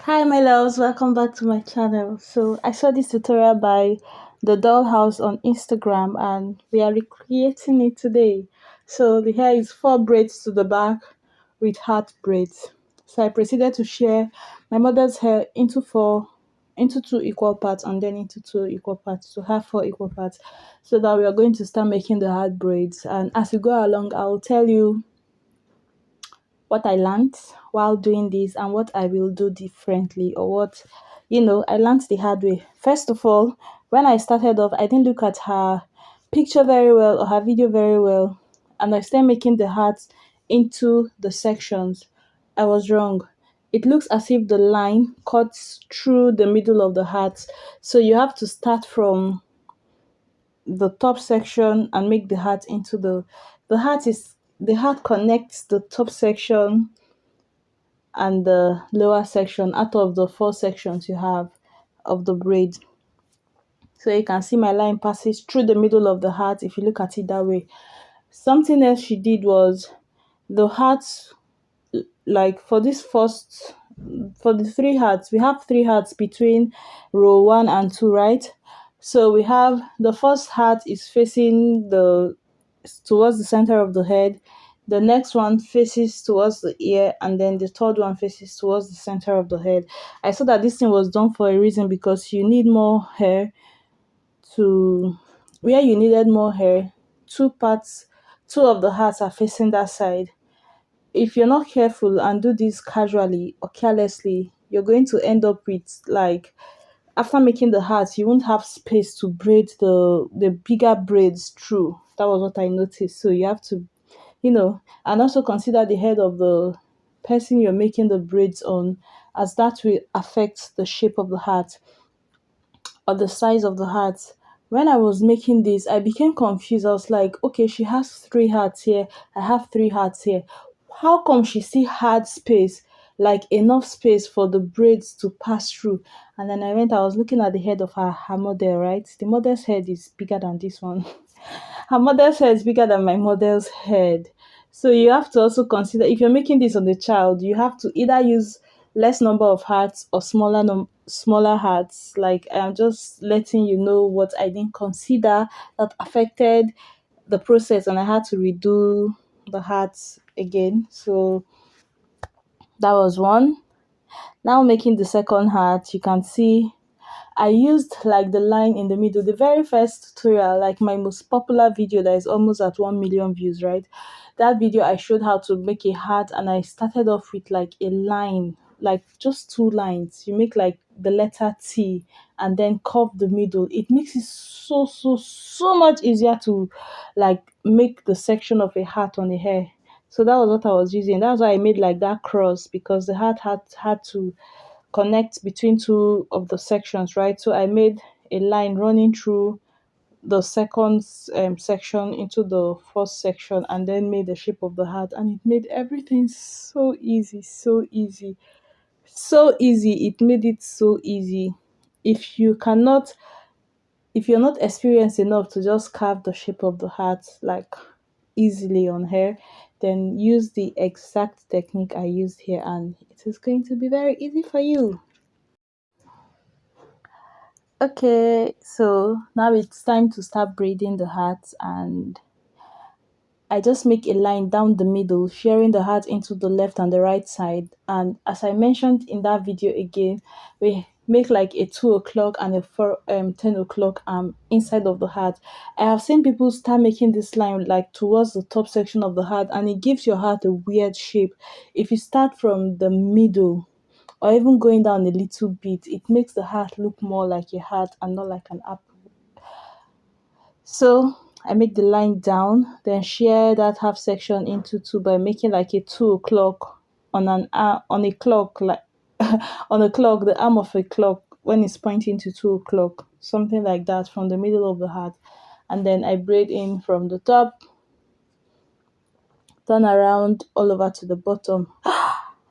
Hi my loves, welcome back to my channel. So I saw this tutorial by the dollhouse on Instagram and we are recreating it today. So the hair is 4 braids to the back with heart braids. So I proceeded to share my mother's hair into 2 equal parts and then into 2 equal parts to have 4 equal parts, so that we are going to start making the heart braids. And as we go along, I will tell you what I learned while doing this and what I will do differently, or what I learned the hard way. First of all, when I started off, I didn't look at her picture very well or her video very well, and I started making the hearts into the sections. I was wrong. It looks as if the line cuts through the middle of the heart, so you have to start from the top section and make the heart into the heart connects the top section and the lower section out of the 4 sections you have of the braid. So you can see my line passes through the middle of the heart if you look at it that way. Something else she did was the hearts, like for the 3 hearts, we have 3 hearts between row 1 and 2, right? So we have the first heart is facing towards the center of the head, the next one faces towards the ear, and then the third one faces towards the center of the head. I saw that this thing was done for a reason, because you need more hair to where you needed more hair. 2 of the hearts are facing that side. If you're not careful and do this casually or carelessly, you're going to end up with, like, after making the heart, you won't have space to braid the bigger braids through. That was what I noticed. So you have to, and also consider the head of the person you're making the braids on, as that will affect the shape of the heart or the size of the heart. When I was making this, I became confused. I was like, okay, she has 3 hearts here, I have 3 hearts here. How come she still had space, like enough space for the braids to pass through? And then I was looking at the head of her model, right? The model's head is bigger than this one. Her mother's head is bigger than my model's head. So you have to also consider, if you're making this on the child, you have to either use less number of hearts or smaller hearts. Like, I'm just letting you know what I didn't consider that affected the process, and I had to redo the hearts again. So that was one. Now making the second heart, you can see I used like the line in the middle. The very first tutorial, like my most popular video that is almost at 1 million views, right? That video I showed how to make a heart, and I started off with like a line, like just 2 lines. You make like the letter T and then curve the middle. It makes it so much easier to like make the section of a heart on a hair. So that was what I was using. That's why I made like that cross, because the heart had to connect between 2 of the sections, right? So I made a line running through the second section into the first section, and then made the shape of the heart, and it made everything so easy, so easy, so easy. It made it so easy. If you cannot, if you're not experienced enough to just carve the shape of the heart like easily on hair, then use the exact technique I used here, and it is going to be very easy for you. Okay, so now it's time to start braiding the heart, and I just make a line down the middle, sharing the heart into the left and the right side. And as I mentioned in that video again, we make like a 2 o'clock and a 10 o'clock inside of the heart. I have seen people start making this line like towards the top section of the heart, and it gives your heart a weird shape. If you start from the middle, or even going down a little bit, it makes the heart look more like a heart and not like an apple. So I make the line down, then share that half section into 2 by making like a 2 o'clock on a clock, like on a clock, the arm of a clock when it's pointing to 2 o'clock, something like that, from the middle of the heart. And then I braid in from the top, turn around all over to the bottom.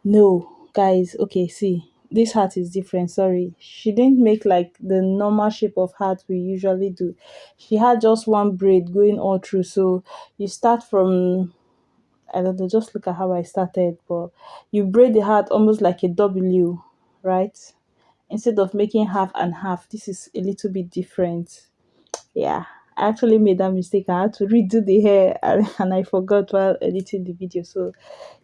No, guys, okay, see, this heart is different. Sorry, she didn't make like the normal shape of heart we usually do. She had just one braid going all through. So you start from, I don't know, just look at how I started, but you braid the heart almost like a W, right? Instead of making half and half, this is a little bit different. Yeah, I actually made that mistake. I had to redo the hair and I forgot while editing the video. So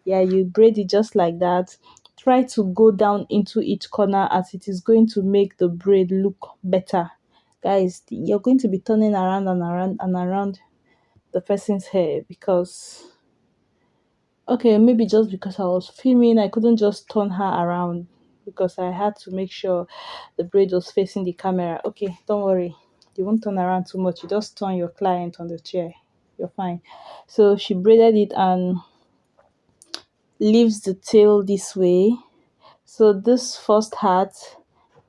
yeah, you braid it just like that. Try to go down into each corner, as it is going to make the braid look better. Guys, you're going to be turning around and around and around the person's hair, because okay, maybe just because I was filming, I couldn't just turn her around, because I had to make sure the braid was facing the camera. Okay, don't worry. You won't turn around too much. You just turn your client on the chair. You're fine. So she braided it and leaves the tail this way. So this first hat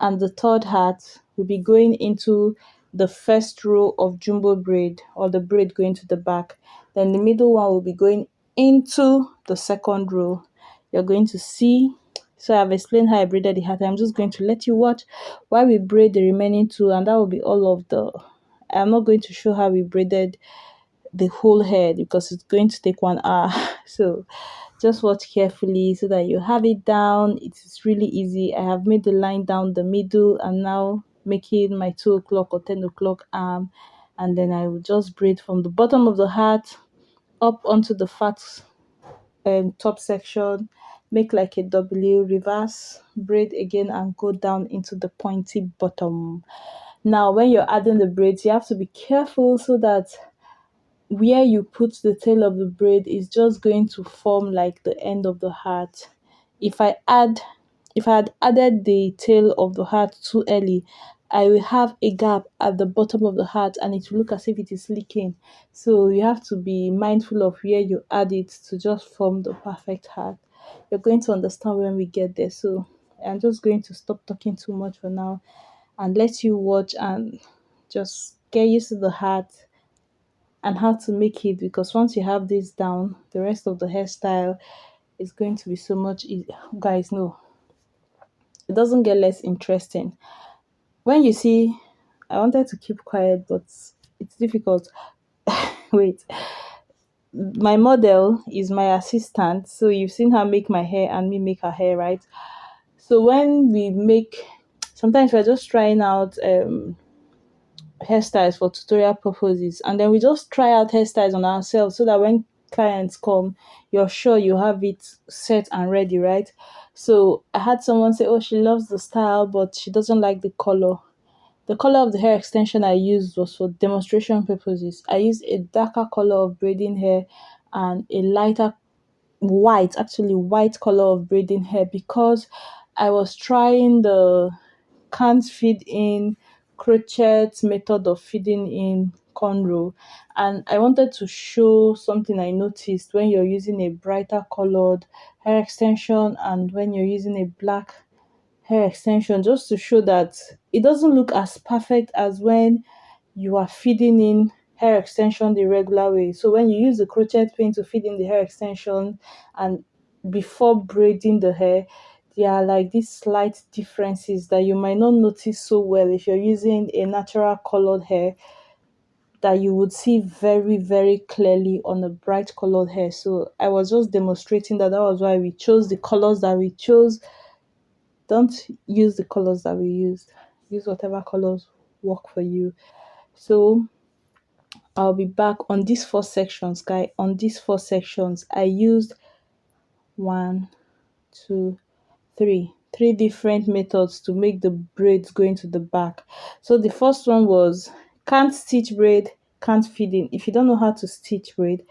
and the third hat will be going into the first row of jumbo braid, or the braid going to the back. Then the middle one will be going into the second row. You're going to see. So I've explained how I braided the hat. I'm just going to let you watch while we braid the remaining two, and that will be all of the. I'm not going to show how we braided the whole head because it's going to take 1 hour. So just watch carefully so that you have it down. It is really easy. I have made the line down the middle and now making my 2 o'clock or 10 o'clock arm, and then I will just braid from the bottom of the hat up onto the fat top section, make like a W, reverse, braid again, and go down into the pointy bottom. Now when you're adding the braids, you have to be careful so that where you put the tail of the braid is just going to form like the end of the hat. If I add, if I had added the tail of the hat too early, I will have a gap at the bottom of the hat and it will look as if it is leaking. So you have to be mindful of where you add it to just form the perfect hat. You're going to understand when we get there. So I'm just going to stop talking too much for now and let you watch and just get used to the hat and how to make it, because once you have this down, the rest of the hairstyle is going to be so much easier. Guys, no, it doesn't get less interesting. When you see, I wanted to keep quiet, but it's difficult. Wait, my model is my assistant, so you've seen her make my hair and me make her hair, right? So when we make, sometimes we're just trying out hairstyles for tutorial purposes, and then we just try out hairstyles on ourselves so that when clients come, you're sure you have it set and ready, right? So I had someone say, oh, she loves the style but she doesn't like the color. The color of the hair extension I used was for demonstration purposes. I used a darker color of braiding hair and a lighter white, actually white color of braiding hair, because I was trying the can't feed in crochet method of feeding in cornrow, and I wanted to show something I noticed when you're using a brighter colored hair extension and when you're using a black hair extension, just to show that it doesn't look as perfect as when you are feeding in hair extension the regular way. So when you use the crochet pin to feed in the hair extension and before braiding the hair, there are like these slight differences that you might not notice so well if you're using a natural colored hair, that you would see very very clearly on a bright colored hair. So I was just demonstrating that. That was why we chose the colors that we chose. Don't use the colors that we used. Use whatever colors work for you. So I'll be back on these 4 sections, guys. On these 4 sections, I used one, two, three different methods to make the braids going to the back. So the first one was can't stitch braid, can't feed in. If you don't know how to stitch braid,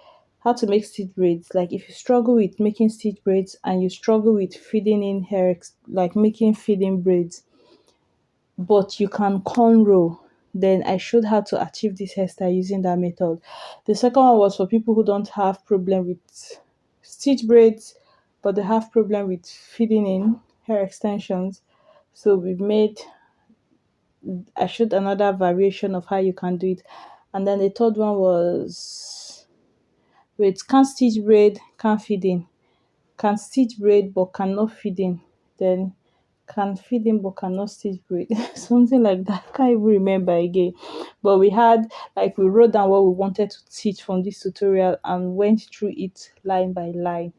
how to make stitch braids, like if you struggle with making stitch braids and you struggle with feeding in hair, like making feeding braids, but you can cornrow, then I showed how to achieve this hairstyle using that method. The second one was for people who don't have problem with stitch braids, but they have problem with feeding in hair extensions. So we've made, I showed another variation of how you can do it. And then the third one was with can't stitch braid, can't feed in. Can stitch braid but cannot feed in. Then can feed in but cannot stitch braid. Something like that. I can't even remember again. But we had, like, we wrote down what we wanted to teach from this tutorial and went through it line by line.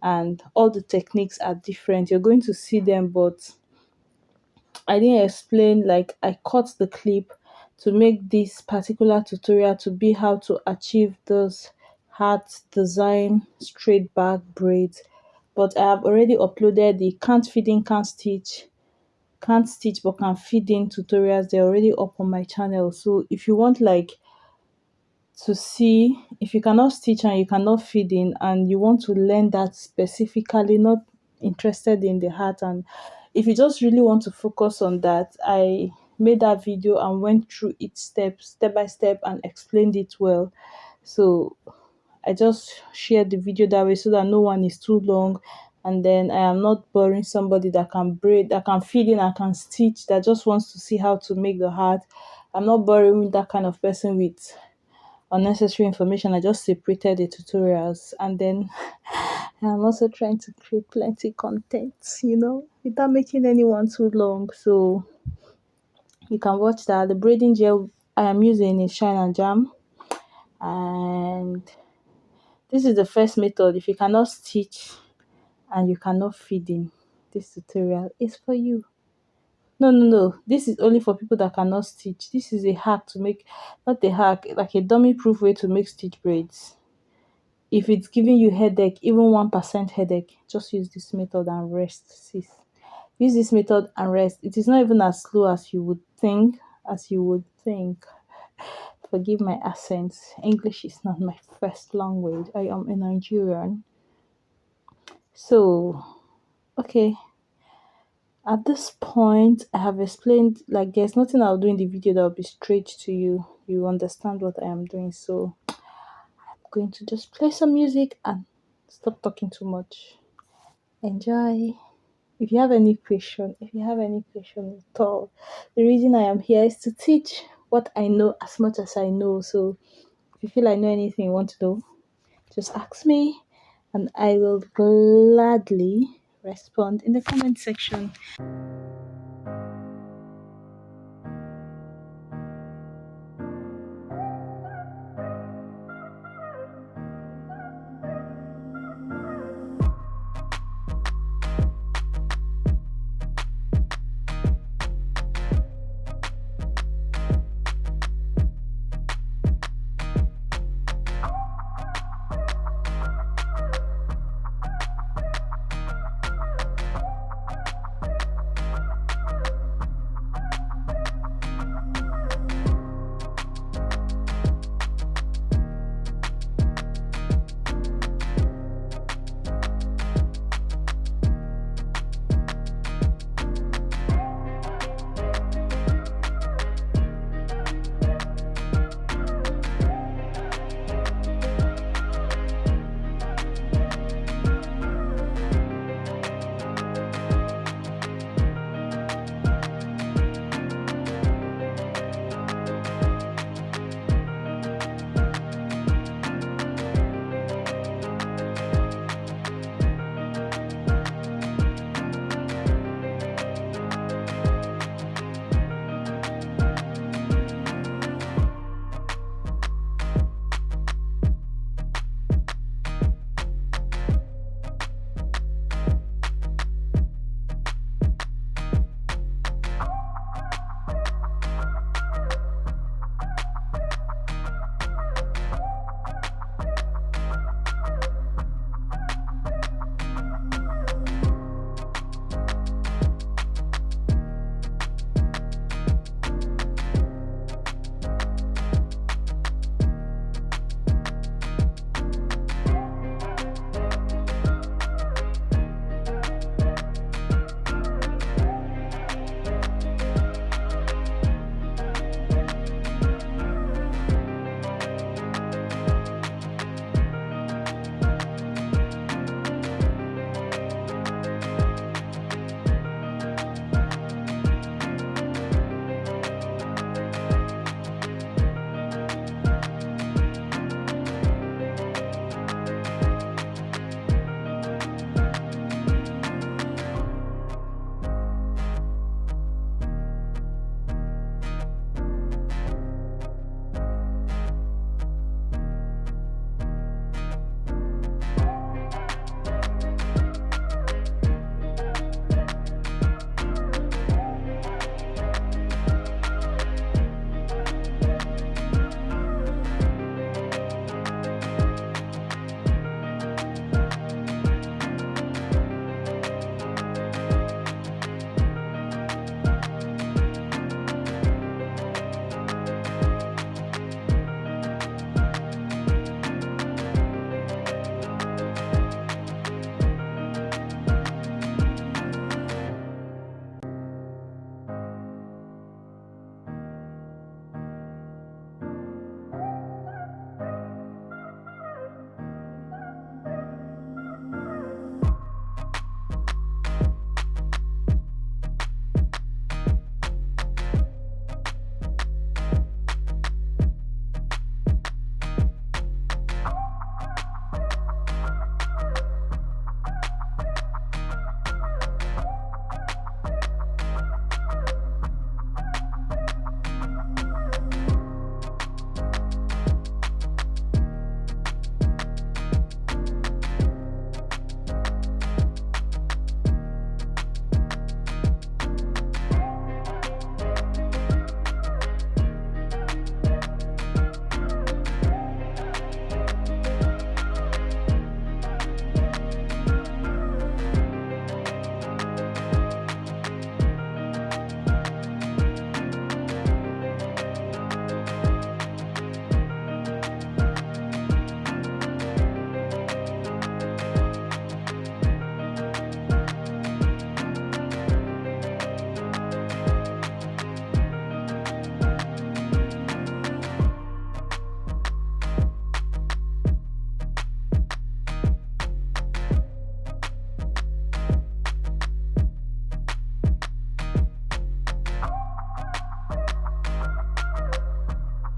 And all the techniques are different. You're going to see them, but I didn't explain, like I cut the clip to make this particular tutorial to be how to achieve those heart design straight back braids. But I have already uploaded the can't feed in, can't stitch but can feed in tutorials. They're already up on my channel. So if you want like to see, if you cannot stitch and you cannot feed in and you want to learn that specifically, not interested in the heart, and if you just really want to focus on that, I made that video and went through each step by step and explained it well. So I just shared the video that way so that no one is too long, and then I am not boring somebody that can braid, that can feed in and can stitch, that just wants to see how to make the heart. I'm not boring that kind of person with unnecessary information. I just separated the tutorials, and then I'm also trying to create plenty content, without making anyone too long. So you can watch that. The braiding gel I am using is Shine and Jam, and this is the first method. If you cannot stitch and you cannot feed in, this tutorial is for you. No, no, no. This is only for people that cannot stitch. This is a hack to make, not a hack, like a dummy proof way to make stitch braids. If it's giving you headache, even 1% headache, just use this method and rest, sis. Use this method and rest. It is not even as slow as you would think, Forgive my accent. English is not my first language. I am a Nigerian. So, okay. At this point, I have explained, like, there's nothing I'll do in the video that will be straight to you. You understand what I am doing. So, I'm going to just play some music and stop talking too much. Enjoy. If you have any question at all, the reason I am here is to teach what I know as much as I know. So if you feel I know anything you want to know, just ask me and I will gladly respond in the comment section.